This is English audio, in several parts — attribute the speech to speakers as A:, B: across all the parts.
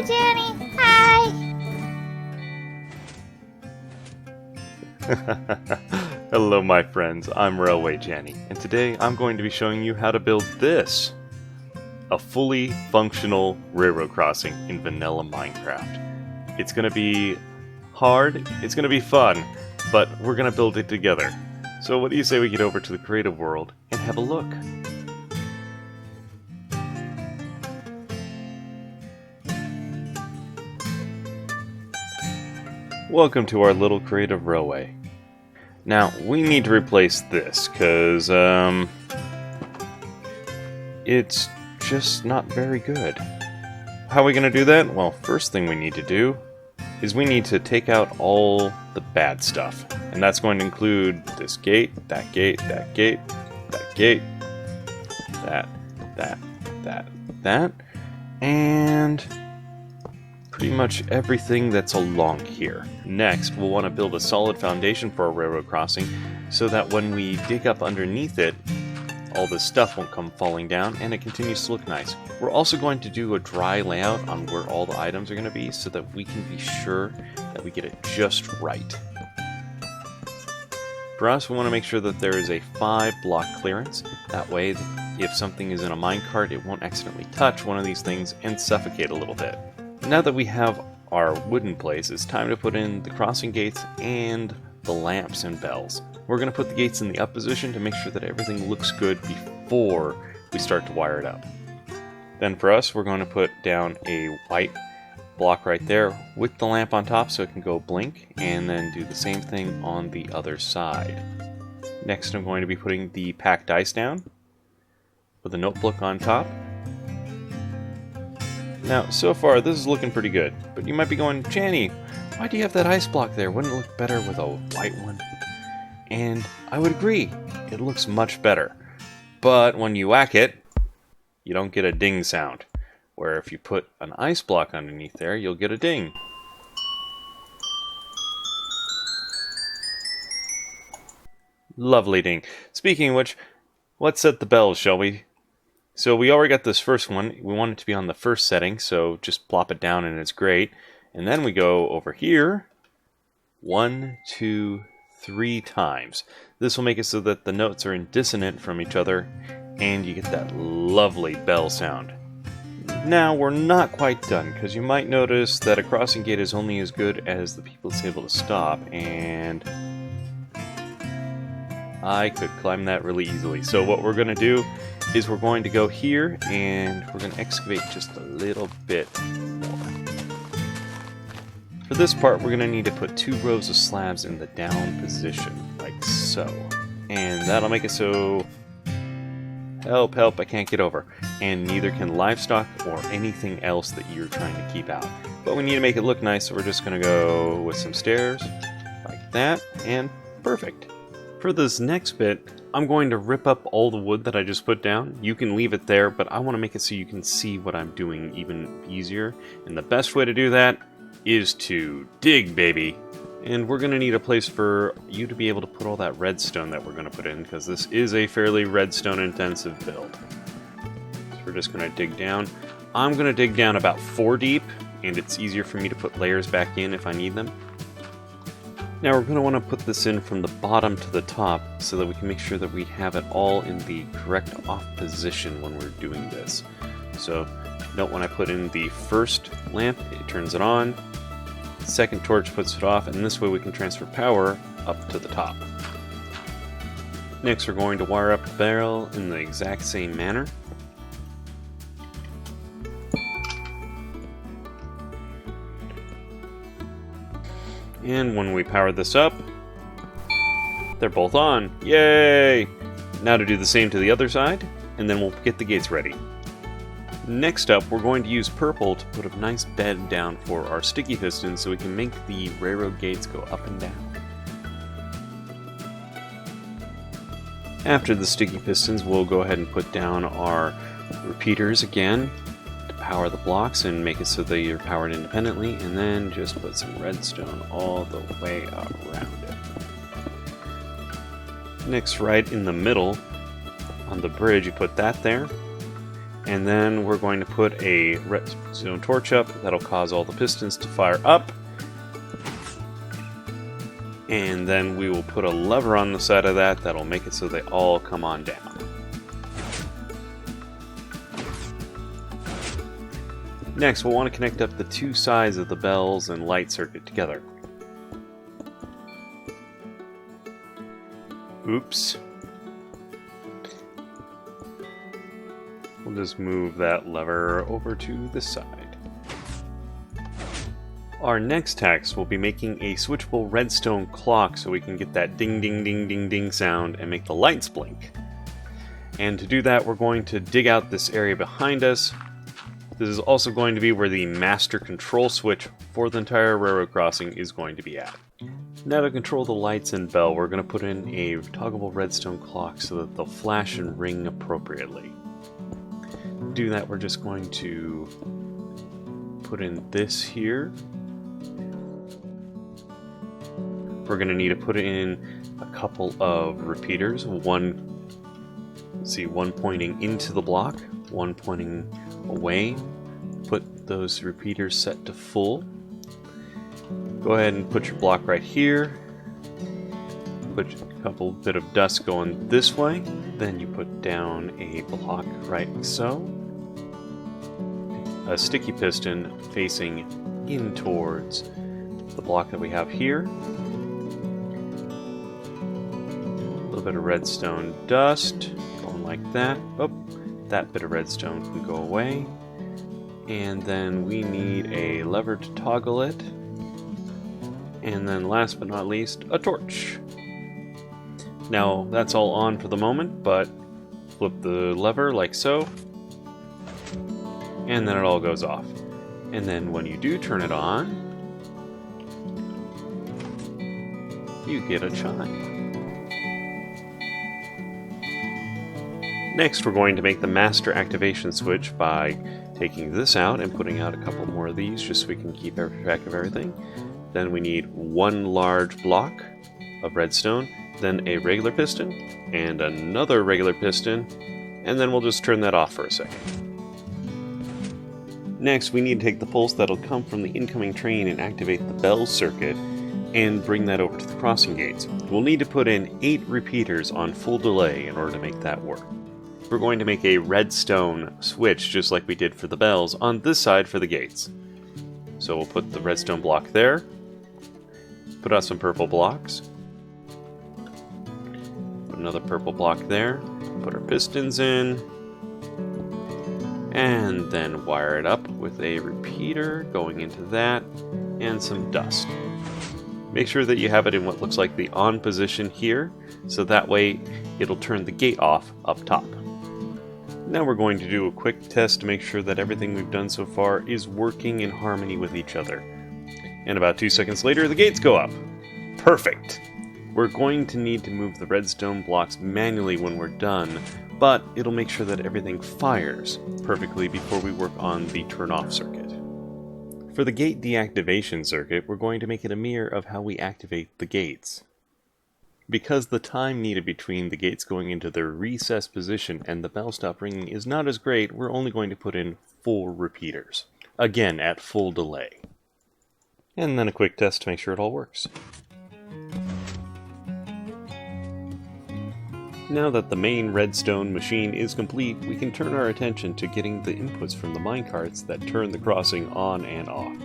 A: Hi, Jenny. Hi.
B: Hello my friends, I'm Railway Jenny, and today I'm going to be showing you how to build this. A fully functional railroad crossing in vanilla Minecraft. It's going to be hard, it's going to be fun, but we're going to build it together. So what do you say we get over to the creative world and have a look? Welcome to our little creative railway. Now, we need to replace this, because, it's just not very good. How are we going to do that? Well, first thing we need to do is we need to take out all the bad stuff. And that's going to include this gate, that gate, that gate, that gate, that, and pretty much everything that's along here. Next, we'll want to build a solid foundation for our railroad crossing so that when we dig up underneath it, all this stuff won't come falling down and it continues to look nice. We're also going to do a dry layout on where all the items are going to be so that we can be sure that we get it just right. For us, we want to make sure that there is a 5-block clearance. That way, if something is in a minecart, it won't accidentally touch one of these things and suffocate a little bit. Now that we have our wood in place, it's time to put in the crossing gates and the lamps and bells. We're going to put the gates in the up position to make sure that everything looks good before we start to wire it up. Then for us, we're going to put down a white block right there with the lamp on top so it can go blink, and then do the same thing on the other side. Next, I'm going to be putting the packed ice down with a notebook on top. Now, so far, this is looking pretty good, but you might be going, Channy, why do you have that ice block there? Wouldn't it look better with a white one? And I would agree, it looks much better. But when you whack it, you don't get a ding sound. Where if you put an ice block underneath there, you'll get a ding. Lovely ding. Speaking of which, let's set the bells, shall we? So we already got this first one. We want it to be on the first setting, so just plop it down and it's great. And then we go over here 1, 2, 3 times. This will make it so that the notes are in dissonant from each other and you get that lovely bell sound. Now we're not quite done, because you might notice that a crossing gate is only as good as the people it's able to stop, and I could climb that really easily. So what we're going to do is we're going to go here and we're going to excavate just a little bit more. For this part, we're going to need to put 2 rows of slabs in the down position, like so. And that'll make it so... Help, help, I can't get over. And neither can livestock or anything else that you're trying to keep out. But we need to make it look nice, so we're just going to go with some stairs, like that, and perfect. For this next bit, I'm going to rip up all the wood that I just put down. You can leave it there, but I want to make it so you can see what I'm doing even easier. And the best way to do that is to dig, baby. And we're going to need a place for you to be able to put all that redstone that we're going to put in, because this is a fairly redstone intensive build. So we're just going to dig down. I'm going to dig down about 4 deep, and it's easier for me to put layers back in if I need them. Now we're going to want to put this in from the bottom to the top so that we can make sure that we have it all in the correct off position when we're doing this. So note when I put in the first lamp, it turns it on. The second torch puts it off, and this way we can transfer power up to the top. Next we're going to wire up the barrel in the exact same manner. And when we power this up, they're both on. Yay! Now to do the same to the other side, and then we'll get the gates ready. Next up, we're going to use purple to put a nice bed down for our sticky pistons so we can make the railroad gates go up and down. After the sticky pistons, we'll go ahead and put down our repeaters again to power the blocks and make it so they are powered independently, and then just put some redstone all the way around it. Next, right in the middle on the bridge, you put that there. And then we're going to put a redstone torch up. That'll cause all the pistons to fire up. And then we will put a lever on the side of that. That'll make it so they all come on down. Next, we'll want to connect up the two sides of the bells and light circuit together. Oops. We'll just move that lever over to this side. Our next task will be making a switchable redstone clock so we can get that ding ding ding ding ding sound and make the lights blink. And to do that, we're going to dig out this area behind us. This is also going to be where the master control switch for the entire railroad crossing is going to be at. Now to control the lights and bell, we're going to put in a toggleable redstone clock so that they'll flash and ring appropriately. To do that, we're just going to put in this here. We're going to need to put in a couple of repeaters. One pointing into the block, one pointing away. Put those repeaters set to full. Go ahead and put your block right here. Put a couple bit of dust going this way. Then you put down a block right so. A sticky piston facing in towards the block that we have here. A little bit of redstone dust going like that. Oh, that bit of redstone can go away. And then we need a lever to toggle it. And then last but not least, a torch. Now that's all on for the moment, but flip the lever like so. And then it all goes off. And then when you do turn it on, you get a chime. Next, we're going to make the master activation switch by taking this out and putting out a couple more of these just so we can keep track of everything. Then we need one large block of redstone, then a regular piston, and another regular piston, and then we'll just turn that off for a second. Next, we need to take the pulse that'll come from the incoming train and activate the bell circuit and bring that over to the crossing gates. We'll need to put in 8 repeaters on full delay in order to make that work. We're going to make a redstone switch just like we did for the bells on this side for the gates. So we'll put the redstone block there, put out some purple blocks, put another purple block there, put our pistons in, and then wire it up with a repeater going into that, and some dust. Make sure that you have it in what looks like the on position here, so that way it'll turn the gate off up top. Now we're going to do a quick test to make sure that everything we've done so far is working in harmony with each other. And about 2 seconds later, the gates go up. Perfect! We're going to need to move the redstone blocks manually when we're done, but it'll make sure that everything fires perfectly before we work on the turn-off circuit. For the gate deactivation circuit, we're going to make it a mirror of how we activate the gates. Because the time needed between the gates going into their recessed position and the bell stop ringing is not as great, we're only going to put in 4 repeaters. Again, at full delay. And then a quick test to make sure it all works. Now that the main redstone machine is complete, we can turn our attention to getting the inputs from the minecarts that turn the crossing on and off.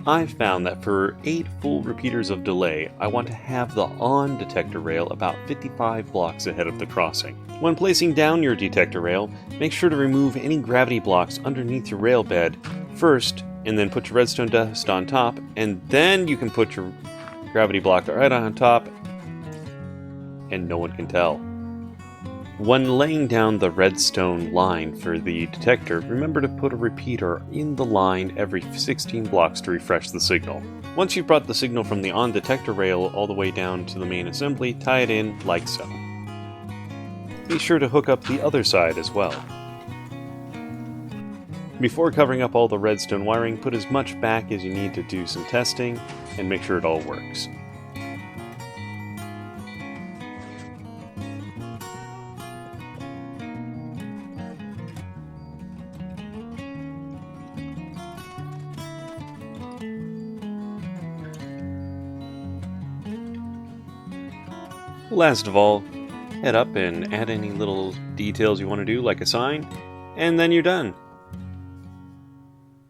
B: I've found that for 8 full repeaters of delay, I want to have the on detector rail about 55 blocks ahead of the crossing. When placing down your detector rail, make sure to remove any gravity blocks underneath your rail bed first, and then put your redstone dust on top, and then you can put your gravity block right on top, and no one can tell. When laying down the redstone line for the detector, remember to put a repeater in the line every 16 blocks to refresh the signal. Once you've brought the signal from the on detector rail all the way down to the main assembly, tie it in like so. Be sure to hook up the other side as well. Before covering up all the redstone wiring, put as much back as you need to do some testing and make sure it all works. Last of all, head up and add any little details you want to do, like a sign, and then you're done.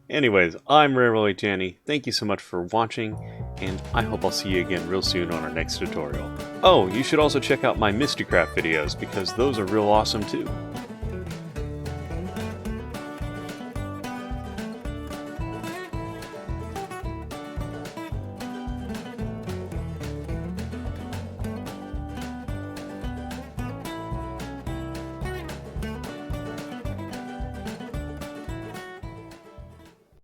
B: Anyways, I'm Rarely Janny. Thank you so much for watching, and I hope I'll see you again real soon on our next tutorial. Oh, you should also check out my Mysterycraft videos, because those are real awesome too.